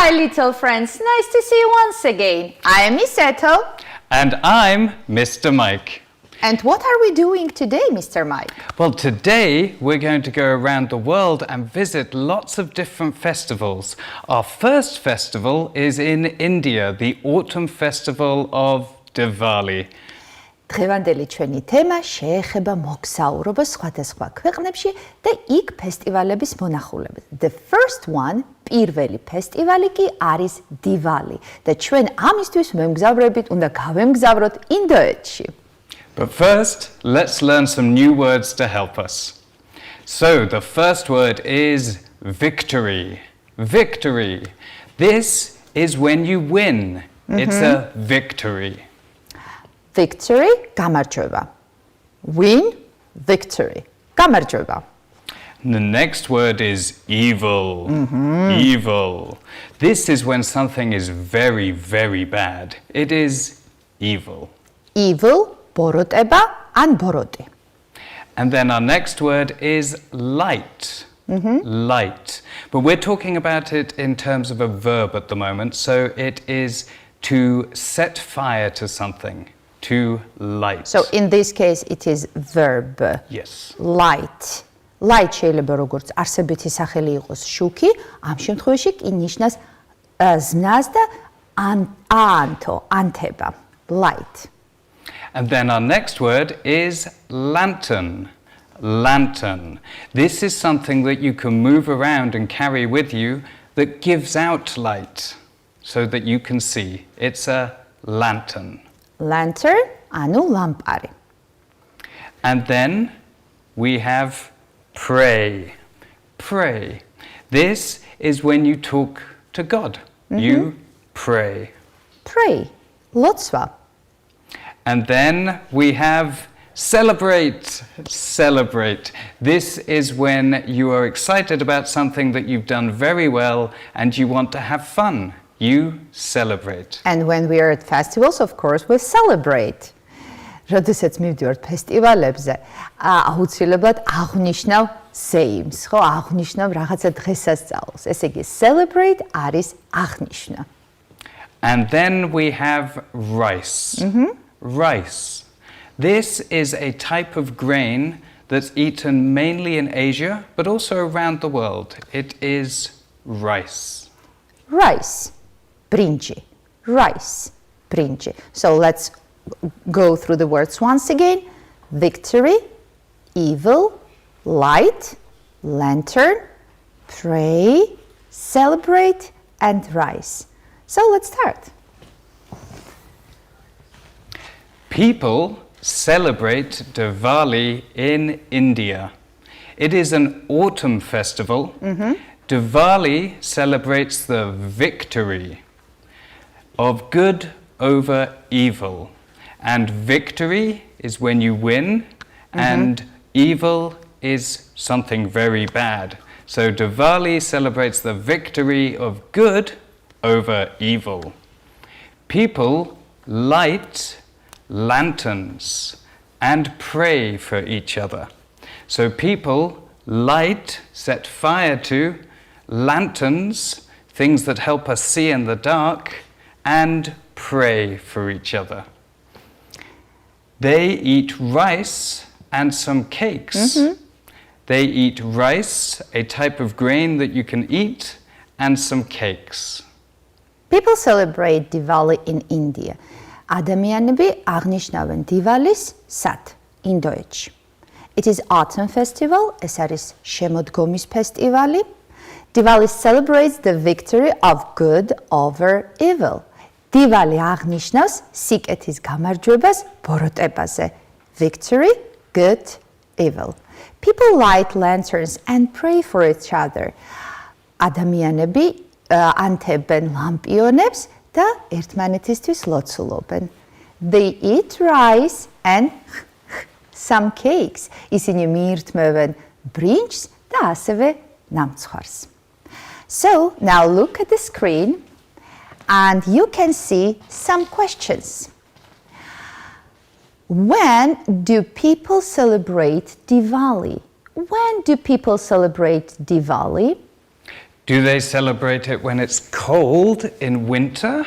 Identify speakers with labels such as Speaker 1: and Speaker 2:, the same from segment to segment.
Speaker 1: Hi, little friends. Nice to see you once again. I am Miss Ethel.
Speaker 2: And I'm Mr. Mike.
Speaker 1: And what are we doing today, Mr. Mike?
Speaker 2: Well, today we're going to go around the world and visit lots of different festivals. Our first festival is in India, the autumn festival of Diwali.
Speaker 1: დღევანდელი ჩვენი თემა შეეხება მოგზაურობას სხვადასხვა ქვეყნებში და იქ ფესტივალების მონახულებას. The first one, პირველი ფესტივალი კი არის Diwali და ჩვენ ამისთვის მემგზავრებით უნდა გავემგზავროთ ინდოეთში.
Speaker 2: But first, let's learn some new words to help us. So, the first word is victory. Victory. This is when you win. It's a victory.
Speaker 1: Victory, გამარჯვება. Win, victory. გამარჯვება.
Speaker 2: The next word is evil. Evil. This is when something is very, very bad. It is evil.
Speaker 1: Evil, ბოროტება ან ბოროტი.
Speaker 2: And then our next word is light. Light. But we're talking about it in terms of a verb at the moment, so it is to set fire to something. To light.
Speaker 1: So in this case it is verb.
Speaker 2: Yes.
Speaker 1: Light. Light შეიძლება როგორც არსებითი სახელი იყოს შუქი, ამ შემთხვევაში კი ნიშნავს ზნას და ანთო, ანთება. Light.
Speaker 2: And then our next word is lantern. Lantern. This is something that you can move around and carry with you that gives out light so that you can see. It's a lantern.
Speaker 1: Lantern, ანუ ლამპარი.
Speaker 2: And then we have pray. Pray. This is when you talk to God. You pray.
Speaker 1: Pray, ლოცვა.
Speaker 2: And then we have celebrate. Celebrate. This is when you are excited about something that you've done very well and you want to have fun. You celebrate.
Speaker 1: And when we are at festivals, of course, we celebrate. როდესაც მივდივართ ფესტივალებზე, აუცილებლად აღნიშნავ sayings, ხო, აღნიშნავ რაღაცა დღესასწაულს. ესე იგი, celebrate არის აღნიშნა.
Speaker 2: And then we have rice. Rice. This is a type of grain that's eaten mainly in Asia, but also around the world. It is rice.
Speaker 1: Rice. Brinji. Rice. Brinji. So let's go through the words once again. Victory, evil, light, lantern, pray, celebrate, and rice. So let's start.
Speaker 2: People celebrate Diwali in India. It is an autumn festival. Diwali celebrates the victory of good over evil. And victory is when you win, and evil is something very bad. So Diwali celebrates the victory of good over evil. People light lanterns and pray for each other. So people light, set fire to lanterns, things that help us see in the dark, and pray for each other. They eat rice and some cakes. They eat rice, a type of grain that you can eat, and some cakes.
Speaker 1: People celebrate Diwali in India. ადამიანები აღნიშნავენ Diwalis სად? ინდოეთში. It is autumn festival, ეს არის შემოდგომის ფესტივალი. Diwali celebrates the victory of good over evil. Diwali აღნიშნავს სიკეთის გამარჯვებას ბოროტებაზე. Victory, good, evil. People light lanterns and pray for each other. ადამიანები ანთებენ ლამპიონებს და ერთმანეთისთვის ლოცულობენ. They eat rice and some cakes. ისინი მიირთმევენ ბრინჯს და ასევე ნამცხვარს. So, now look at the screen and you can see some questions. When do people celebrate Diwali? When do people celebrate Diwali?
Speaker 2: Do they celebrate it when it's cold in winter?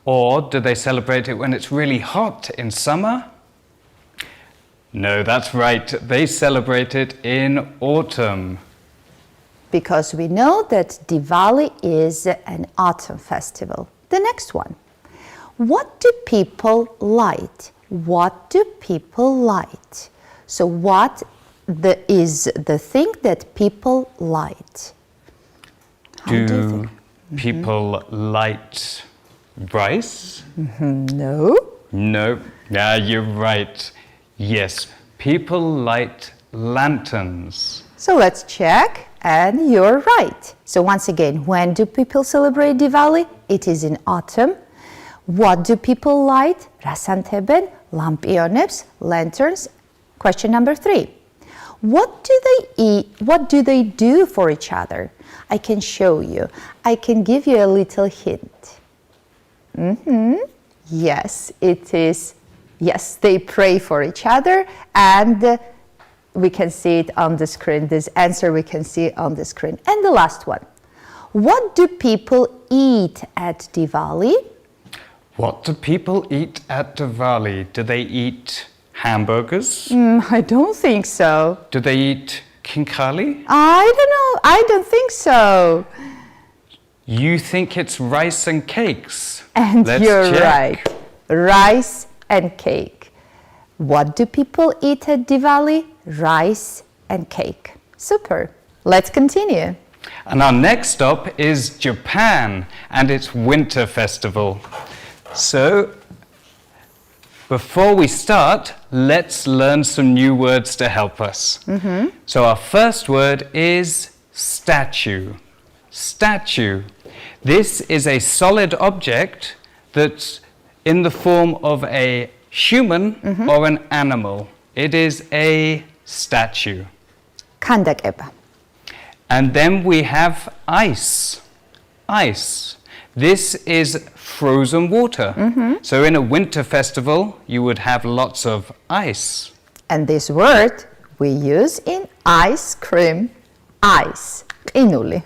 Speaker 2: Or do they celebrate it when it's really hot in summer? No, that's right. They celebrate it in autumn.
Speaker 1: Because we know that Diwali is an autumn festival. The next one. What do people light? What do people light? So what is the thing that people light? How do you
Speaker 2: Do
Speaker 1: think?
Speaker 2: people light rice?
Speaker 1: No.
Speaker 2: No. Yeah, you're right. Yes, people light lanterns.
Speaker 1: So let's check, and you're right. So once again, when do people celebrate Diwali? It is in autumn. What do people light? Rasanteben, lampionebs, lanterns. Question number 3. What do they eat? What do they do for each other? I can show you. I can give you a little hint. Yes, it is. Yes, they pray for each other, and we can see it on the screen. This answer we can see on the screen. And the last one. What do people eat at Diwali?
Speaker 2: What do people eat at Diwali? Do they eat hamburgers?
Speaker 1: I don't think so.
Speaker 2: Do they eat kinkali?
Speaker 1: I don't know. I don't think so.
Speaker 2: You think it's rice and cakes?
Speaker 1: And
Speaker 2: Let's
Speaker 1: you're
Speaker 2: check.
Speaker 1: right. Rice and cake. What do people eat at Diwali? Rice and cake. Super. Let's continue.
Speaker 2: And our next stop is Japan and its winter festival. So, before we start, let's learn some new words to help us. So our first word is statue. Statue. This is a solid object that's in the form of a human or an animal. It is a statue.
Speaker 1: Kandakeba.
Speaker 2: And then we have ice. Ice. This is frozen water. So in a winter festival, you would have lots of ice.
Speaker 1: And this word we use in ice cream. Ice. Inuli.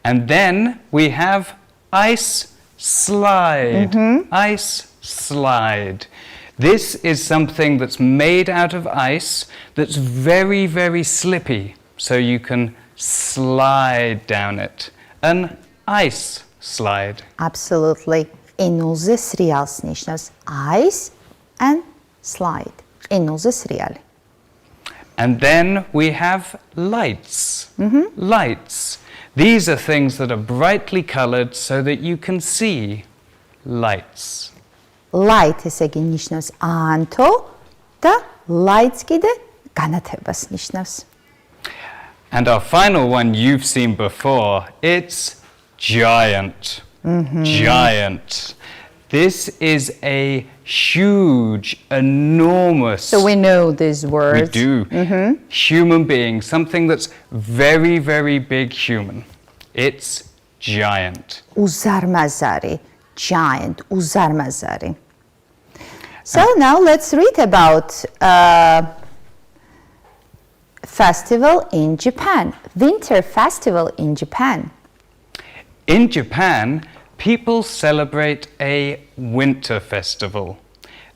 Speaker 2: And then we have ice slide. Ice slide. This is something that's made out of ice that's very, very slippy. So you can slide down it. An ice slide.
Speaker 1: Absolutely. Inulze srials ნიშნავს ice and slide. Inulze sriali.
Speaker 2: And then we have lights. Lights. These are things that are brightly colored so that you can see. Lights.
Speaker 1: Light ესე იგი ნიშნავს ანთო და lights კიდე განათებას ნიშნავს.
Speaker 2: And our final one you've seen before, it's giant. Giant. This is a huge, enormous...
Speaker 1: So we know these words.
Speaker 2: We do. Human being, something that's very, very big human. It's giant.
Speaker 1: Uzarmazari. Giant. Uzarmazari. So now let's read about festival in Japan. Winter festival in Japan.
Speaker 2: In Japan, people celebrate a winter festival.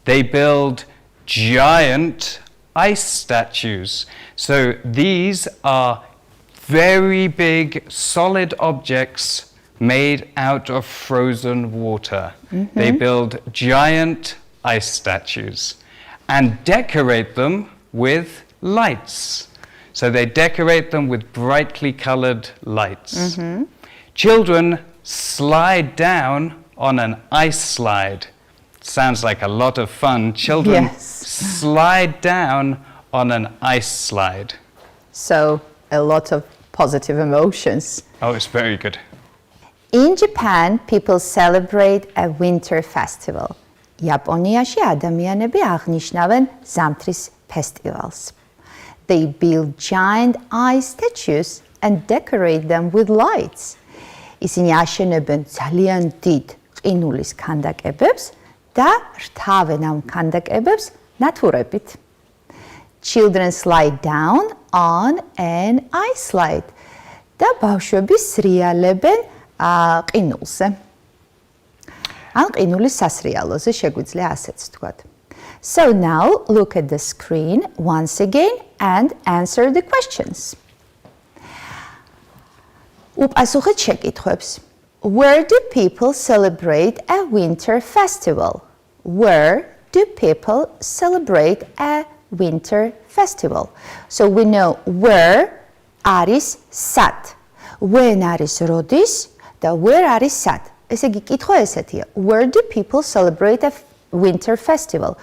Speaker 2: They build giant ice statues. So these are very big, solid objects made out of frozen water. They build giant ice statues and decorate them with lights. So they decorate them with brightly colored lights. Children slide down on an ice slide. Sounds like a lot of fun. Children
Speaker 1: Yes.
Speaker 2: slide down on an ice slide.
Speaker 1: So a lot of positive emotions.
Speaker 2: Oh, it's very good.
Speaker 1: In Japan, people celebrate a winter festival. Იაპონიაში ადამიანები აღნიშნავენ ზამთრის ფესტივალს. They build giant ice statues and decorate them with lights. ისინი აშენებენ ძალიან დიდ ყინულის ქანდაკებებს და რთავენ ამ ქანდაკებებს ნათურებით. Children slide down on an ice slide. და ბავშვები სრიალებენ ყინულზე. ან ყინულის სასრიალოზე შეგვიძლია ასეც ვთქვათ. So now look at the screen once again and answer the questions. უპასუხეთ შეკითხვებს. Where do people celebrate a winter festival? Where do people celebrate a winter festival? So we know where არის სად. When არის როდის და where არის სად. ესე იგი კითხვა ესეთია. Where do people celebrate a winter festival?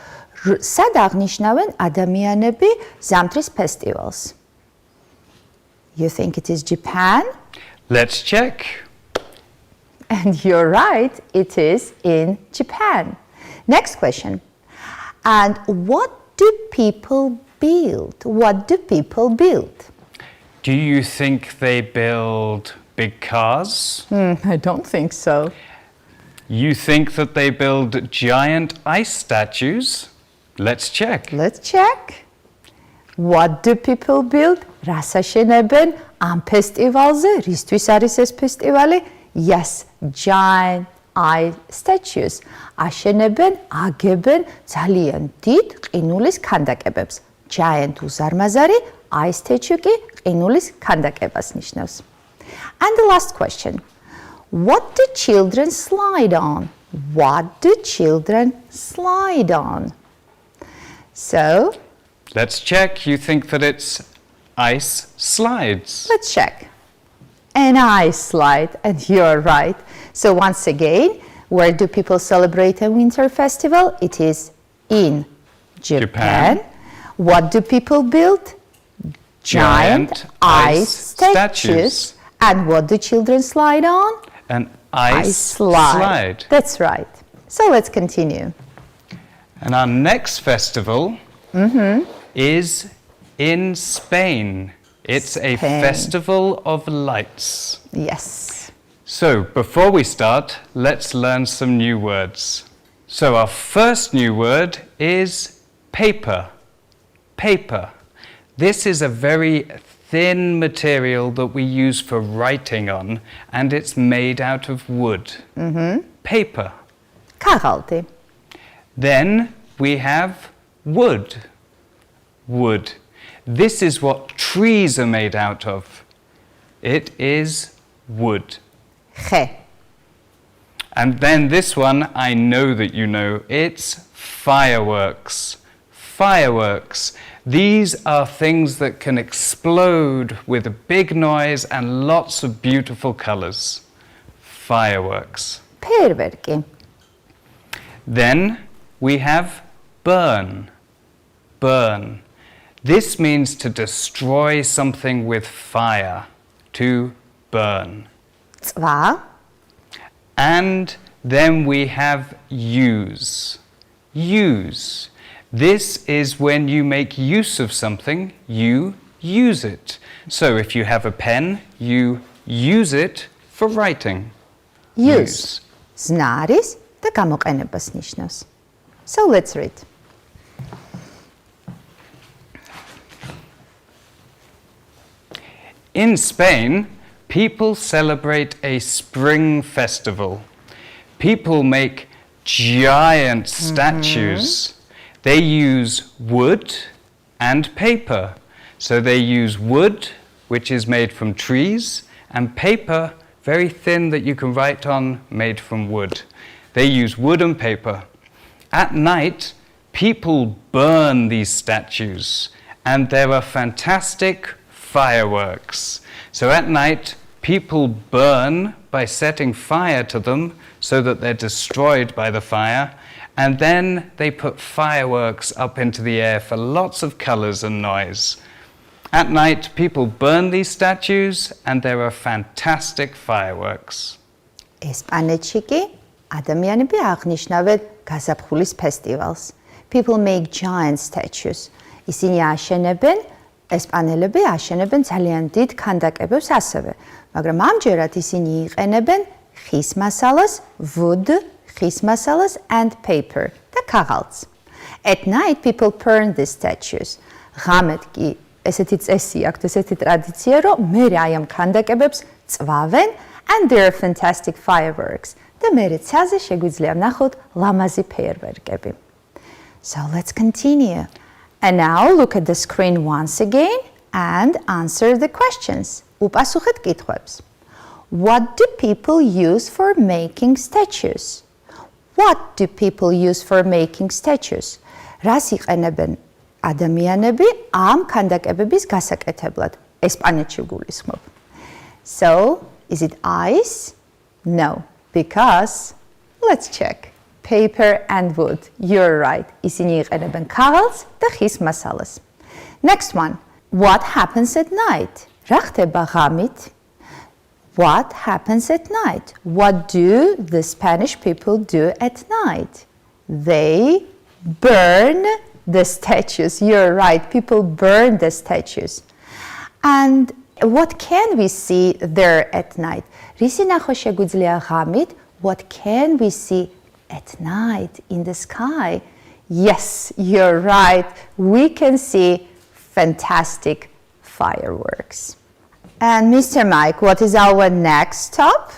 Speaker 1: სად აღნიშნავენ ადამიანები ზამთრის ფესტივალს? You think it is Japan?
Speaker 2: Let's check.
Speaker 1: And you're right, it is in Japan. Next question. And what do people build? What do people build?
Speaker 2: Do you think they build big cars?
Speaker 1: I don't think so.
Speaker 2: You think that they build giant ice statues? Let's check.
Speaker 1: Let's check. What do people build? რას აშენებენ ამ ფესტივალზე? რისთვის არის ეს ფესტივალი? Yes, giant ice statues. აშენებენ, აგებენ ძალიან დიდ ყინულის ქანდაკებებს. Giant უზარმაზარი, ice statue კი ყინულის ქანდაკებას ნიშნავს. And the last question. What do children slide on? What do children slide on? So,
Speaker 2: let's check. You think that it's ice slides?
Speaker 1: let's check. An ice slide, and you're right. So once again, where do people celebrate a winter festival? It is in Japan. What do people build? Giant ice statues. And what do children slide on?
Speaker 2: An ice slide.
Speaker 1: That's right. So let's continue.
Speaker 2: And our next festival is in Spain. It's a festival of lights.
Speaker 1: Yes.
Speaker 2: So, before we start, let's learn some new words. So, our first new word is paper. Paper. This is a very thin material that we use for writing on, and it's made out of wood. Paper.
Speaker 1: ქაღალდი.
Speaker 2: Then we have wood. Wood. This is what trees are made out of. It is wood.
Speaker 1: ხე.
Speaker 2: And then this one, I know that you know, it's fireworks. Fireworks. These are things that can explode with a big noise and lots of beautiful colors. Fireworks.
Speaker 1: ფერვერკი.
Speaker 2: Then we have burn. Burn. This means to destroy something with fire. To burn.
Speaker 1: წვა.
Speaker 2: And then we have use. Use. This is when you make use of something, you use it. So if you have a pen, you use it for writing.
Speaker 1: Use. ზნარის და გამოყენებას ნიშნავს. So let's read.
Speaker 2: In Spain, people celebrate a spring festival. People make giant statues. They use wood and paper. So they use wood, which is made from trees, and paper, very thin that you can write on, made from wood. They use wood and paper. At night, people burn these statues, and there are fantastic fireworks. So at night, people burn by setting fire to them so that they're destroyed by the fire, and then they put fireworks up into the air for lots of colors and noise. At night, people burn these statues, and there are fantastic fireworks.
Speaker 1: ესპანეთში კი ადამიანები აღნიშნავენ გაზაფხულის ფესტივალს. People make giant statues. ისინი აშენებენ, ესპანელები აშენებენ ძალიან დიდ ქანდაკებებს ასევე. მაგრამ ამჯერად ისინი იყენებენ ხის მასალას, wood, ხის მასალას and paper და ქაღალდს. At night people burn these statues. ღამედ კი ესეთი წესი აქვთ, ესეთი ტრადიცია, რომ მე აი ამ ქანდაკებებს წვავენ and there are fantastic fireworks. და მერე ცაზე შეგვიძლია ნახოთ ლამაზი ფეერვერკები. So let's continue. And now look at the screen once again and answer the questions. უპასუხეთ კითხვებს. What do people use for making statues? What do people use for making statues? რას იყენებენ ადამიანები ამ ქანდაკებების გასაკეთებლად? ესპანეთში გულისხმობ. So, is it ice? No, because let's check. Paper and wood. You're right. ისინი იყენებენ ქაღალდს და ხის მასალას. Next one. What happens at night? რა ხდება ღამით? What happens at night? What do the Spanish people do at night? They burn the statues. You're right. People burn the statues. And what can we see there at night? რისი ნახვა შეგვიძლია ღამით? What can we see at night in the sky? Yes, you're right. We can see fantastic fireworks. And Mr. Mike, what is our next stop?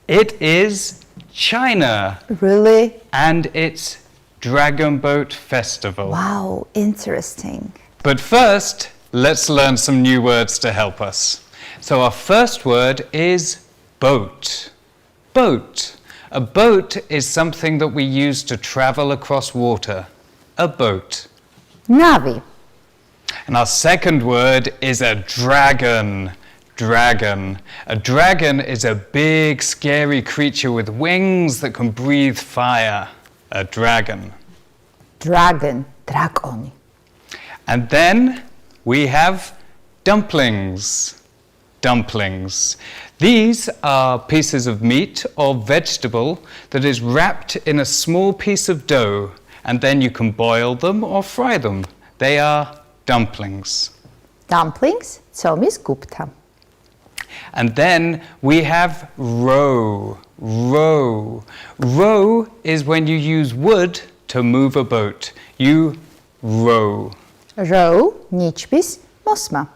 Speaker 2: It is China.
Speaker 1: Really?
Speaker 2: And its Dragon Boat Festival.
Speaker 1: Wow, interesting.
Speaker 2: But first, let's learn some new words to help us. So our first word is boat. Boat. A boat is something that we use to travel across water. A boat.
Speaker 1: Navi.
Speaker 2: And our second word is a dragon. Dragon. A dragon is a big, scary creature with wings that can breathe fire. A dragon.
Speaker 1: Dragon. Draconi.
Speaker 2: And then we have dumplings. Dumplings. These are pieces of meat or vegetable that is wrapped in a small piece of dough, and then you can boil them or fry them. They are dumplings.
Speaker 1: Dumplings, tsomis gupta.
Speaker 2: And then we have row. Row. Row is when you use wood to move a boat. You row.
Speaker 1: Row, nichbis, mosma.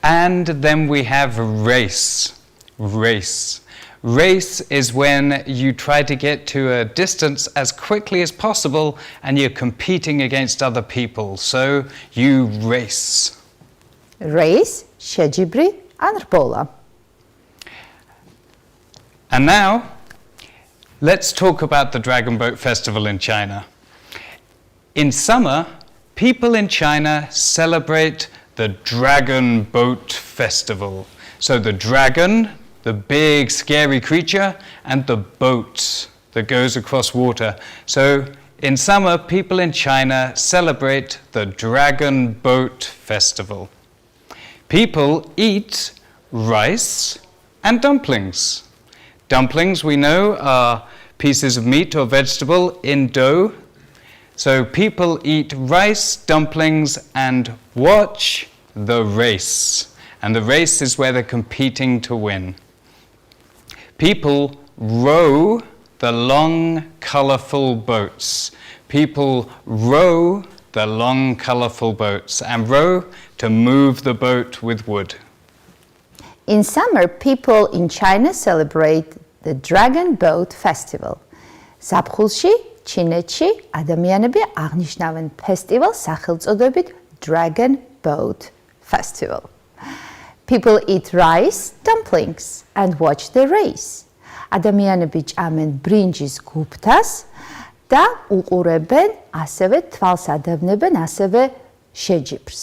Speaker 2: And then we have race. Race. Race is when you try to get to a distance as quickly as possible and you're competing against other people. So you race.
Speaker 1: Race, shejibri, anrbola.
Speaker 2: And now, let's talk about the Dragon Boat Festival in China. In summer, people in China celebrate the Dragon Boat Festival. So the dragon, the big scary creature, and the boat that goes across water. So in summer, people in China celebrate the Dragon Boat Festival. People eat rice and dumplings. Dumplings, we know, are pieces of meat or vegetable in dough. So people eat rice, dumplings, and watch the race. And the race is where they're competing to win. People row the long, colourful boats. People row the long, colourful boats and row to move the boat with wood.
Speaker 1: In summer, people in China celebrate the Dragon Boat Festival. Ზაფხულში, ჩინეთში ადამიანები აღნიშნავენ ფესტივალს სახელწოდებით Dragon Boat Festival. People eat rice, dumplings and watch the race. ადამიანები ჭამენ ბრინჯის გუფთას და უყურებენ, ასევე თვალს ადევნებენ, ასევე შეჯიბრს.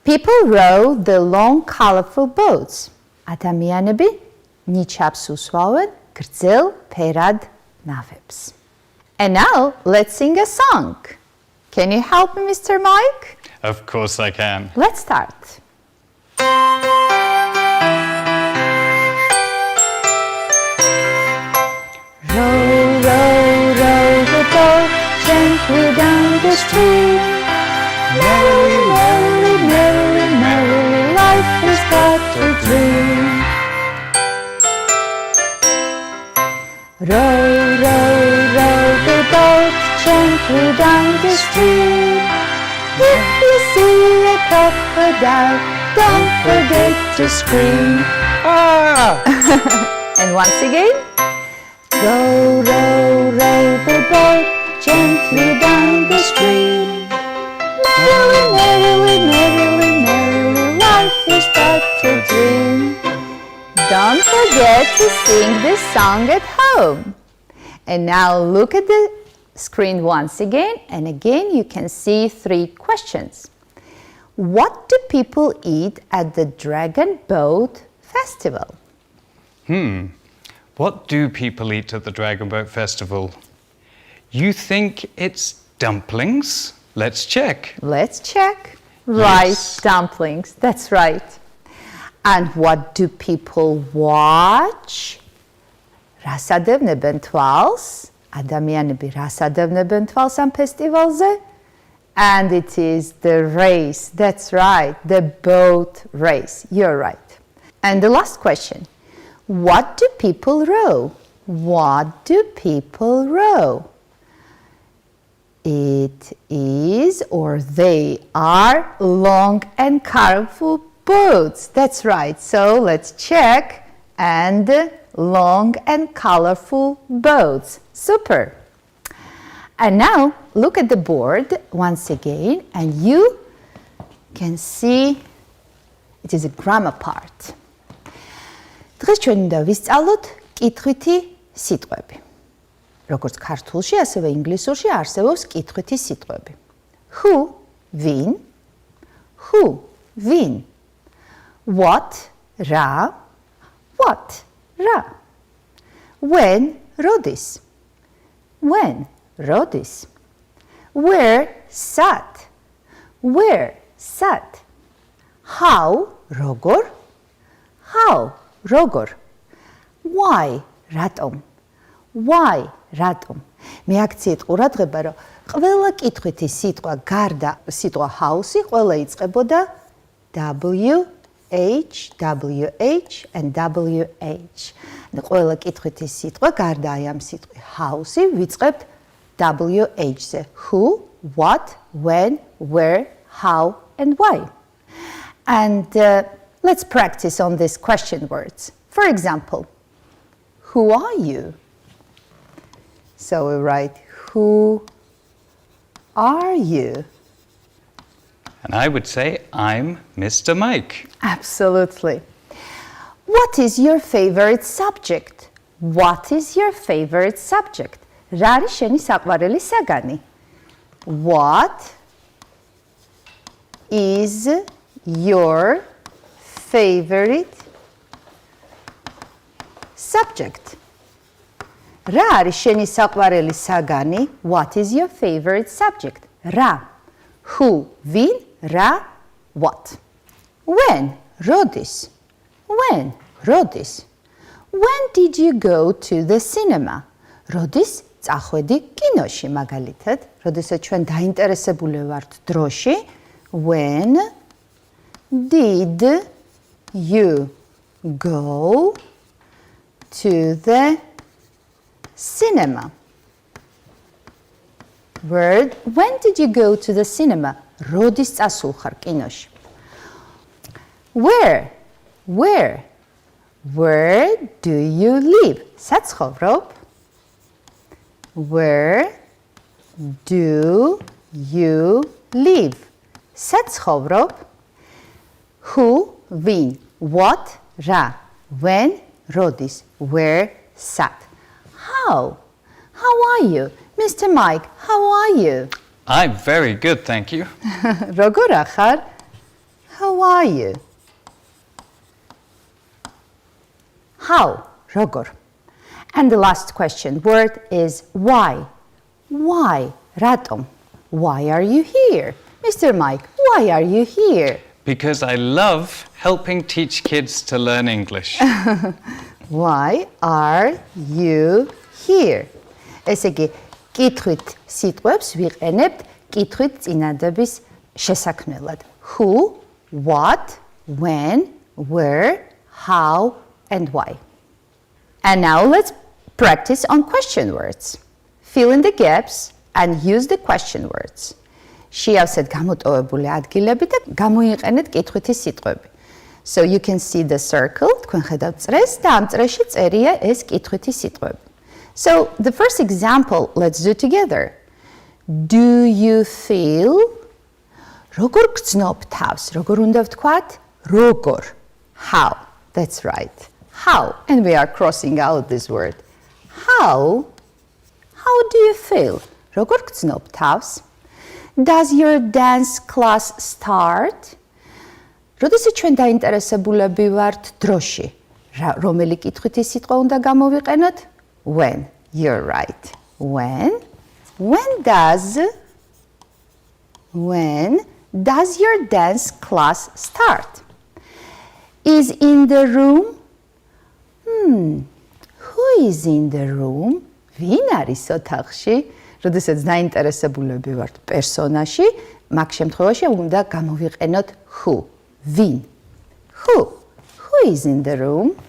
Speaker 1: People row the long, colorful boats. ადამიანები ნიჩაბს უსვავენ გრძელ ფერად ნავებს. And now, let's sing a song. Can you help me, Mr. Mike?
Speaker 2: Of course I can.
Speaker 1: Let's start. Row, row, row the boat gently down the stream. Merrily, merrily, merrily, merrily, life is but a dream. Row, row, row the boat gently down the stream. If you see a couple paper down. Don't forget to scream.
Speaker 2: Ah!
Speaker 1: And once again. Row, row, row the boat gently down the stream. Merrily, merrily, merrily, merrily, life is but a dream. Don't forget to sing this song at home. And now look at the screen once again, and again you can see 3 questions. What do people eat at the Dragon Boat Festival?
Speaker 2: What do people eat at the Dragon Boat Festival? You think it's dumplings? Let's check.
Speaker 1: Let's check. Right,
Speaker 2: Yes.
Speaker 1: dumplings, that's right. And what do people watch? რას ადევნებენ თვალს? ადამიანები რას ადევნებენ თვალს ამ ფესტივალზე? And it is the race. That's right, the boat race. You're right. And the last question. What do people row? What do people row? It is, or they are, long and colorful boats. That's right. So let's check. And long and colorful boats. Super. And now look at the board once again, and you can see it is a grammar part. დღეს ჩვენ უნდა ვისწავლოთ კითხვითი სიტყვები. როგორც ქართულში, ასევე ინგლისურში არსებობს კითხვითი სიტყვები. Who, ვინ? Who, ვინ? What, რა? What, რა? When, როდის? When, როდის? Where, სად? Where, სად? How, როგორ? How, როგორ? Why, რატომ? Why, რატომ? მე აქციეთ ყურადღება, რომ ყველა კითხვითი სიტყვა გარდა სიტყვა house-ი ყველა იწყებოდა WH, WH and WH. ყველა კითხვითი სიტყვა გარდა აი ამ სიტყვი house-ი ვიწყებთ WH-ზე. Who, what, when, where, how and why. And let's practice on these question words. For example, who are you? So we write, who are you?
Speaker 2: And I would say, I'm Mr. Mike.
Speaker 1: Absolutely. What is your favorite subject? What is your favorite subject? რა არის შენი საყვარელი საგანი? What is your favorite subject? რა არის შენი საყვარელი საგანი? What is your favorite subject? რა. Who, ვინ, რა, what. When, როდის. When, როდის. When did you go to the cinema? როდის წახვედი კინოში, მაგალითად, როდესაც ჩვენ დაინტერესებული ვართ დროში. When did you go to the cinema? Word, when did you go to the cinema? როდის წასულხარ კინოში? Where? Where do you live? საცხოვრობ? Where do you live? საცხოვრობ? Who, ვინ, what, რა, when, როდის, where, სად. How are you? Mr. Mike, how are you?
Speaker 2: I'm very good, thank you.
Speaker 1: როგორ ახარ? How are you? How, როგორ. And the last question word is why. Why, რატომ? Why are you here? Mr. Mike, why are you here?
Speaker 2: Because I love helping teach kids to learn English.
Speaker 1: Why are you here? ესე იგი, კითხვით სიტყვებს ვიყენებთ კითხვით წინადების შესაქმნელად. Who, what, when, where, how, and why. And now let's practice on question words. Fill in the gaps and use the question words. შეავსეთ გამოტოვებული ადგილები და გამოიყენეთ კითხვითი სიტყვები. So you can see the circle, თქვენ ხედავთ წრეს და ამ წრეში წერია ეს კითხვითი სიტყვები. So the first example, let's do together. Do you feel? როგორ გრძნობ თავს? როგორ უნდა ვთქვათ? როგორ. How. That's right. How. And we are crossing out this word. How do you feel? როგორ გრძნობ თავს? Does your dance class start? როდესაც ჩვენ დაინტერესებულები ვართ დროში, რომელი კითხვითი სიტყვა უნდა გამოვიყენოთ? When. You're right. When does your dance class start? Is in the room? Who is in the room? ვინ არის ოთახში? როდესაც დაინტერესებულები ვართ პერსონაჟი, მაგ შემთხვევაში უნდა გამოვიყენოთ who. Vin. Who is in the room?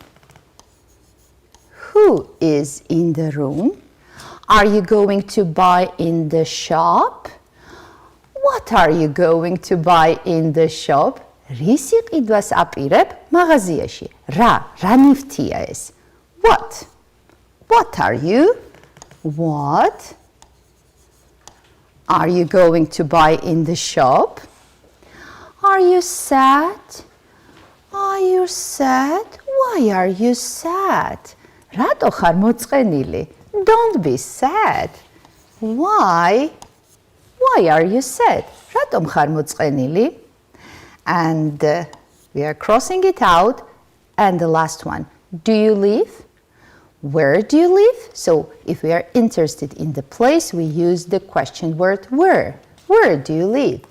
Speaker 1: Who is in the room? Are you going to buy in the shop? What are you going to buy in the shop? Რის იყიდვას აპირებ მაღაზიაში? რა ნივთია ეს? What are you? What are you going to buy in the shop? Are you sad? Are you sad? Why are you sad? რატო ხარ მოწყენილი? Don't be sad. Why are you sad? რატომ ხარ მოწყენილი? And we are crossing it out. And the last one. Do you live? Where do you live? So if we are interested in the place, we use the question word where. Where do you live?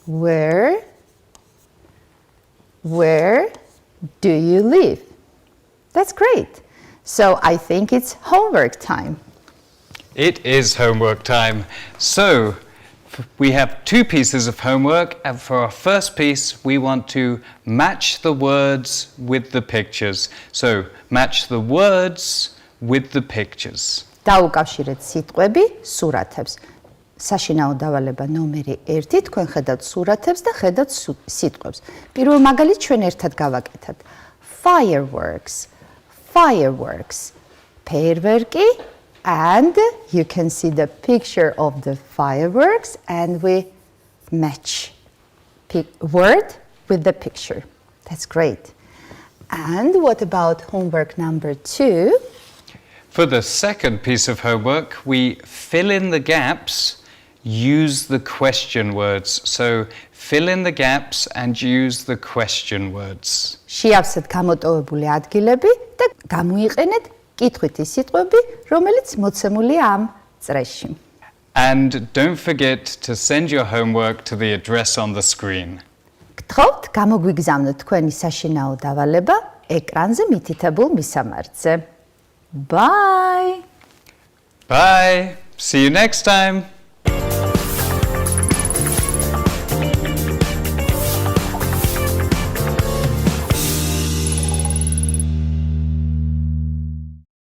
Speaker 1: Where do you live? That's great. So I think it's homework time.
Speaker 2: It is homework time. So we have two pieces of homework, and for our first piece we want to match the words with the pictures. So match the words with the pictures.
Speaker 1: დაუკავშირეთ სიტყვები სურათებს. საშინაო დავალება ნომერი 1, თქვენ ხედავთ სურათებს და ხედავთ სიტყვებს. პირველ მაგალითს ჩვენ ერთად გავაკეთოთ. Fireworks. ფეირვერკი, and you can see the picture of the fireworks and we match word with the picture. That's great. And what about homework number 2?
Speaker 2: For the second piece of homework, we fill in the gaps, use the question words. So fill in the gaps and use the question words.
Speaker 1: შეავსეთ გამოტოვებული ადგილები და გამოიყენეთ კითხვითი სიტყვები, რომელიც მოცემულია ამ წრეში.
Speaker 2: And don't forget to send your homework to the address on the screen.
Speaker 1: გთხოვთ გამოგვიგზავნოთ თქვენი საშინაო დავალება ეკრანზე მითითებულ მისამართზე. Bye!
Speaker 2: Bye! See you next time!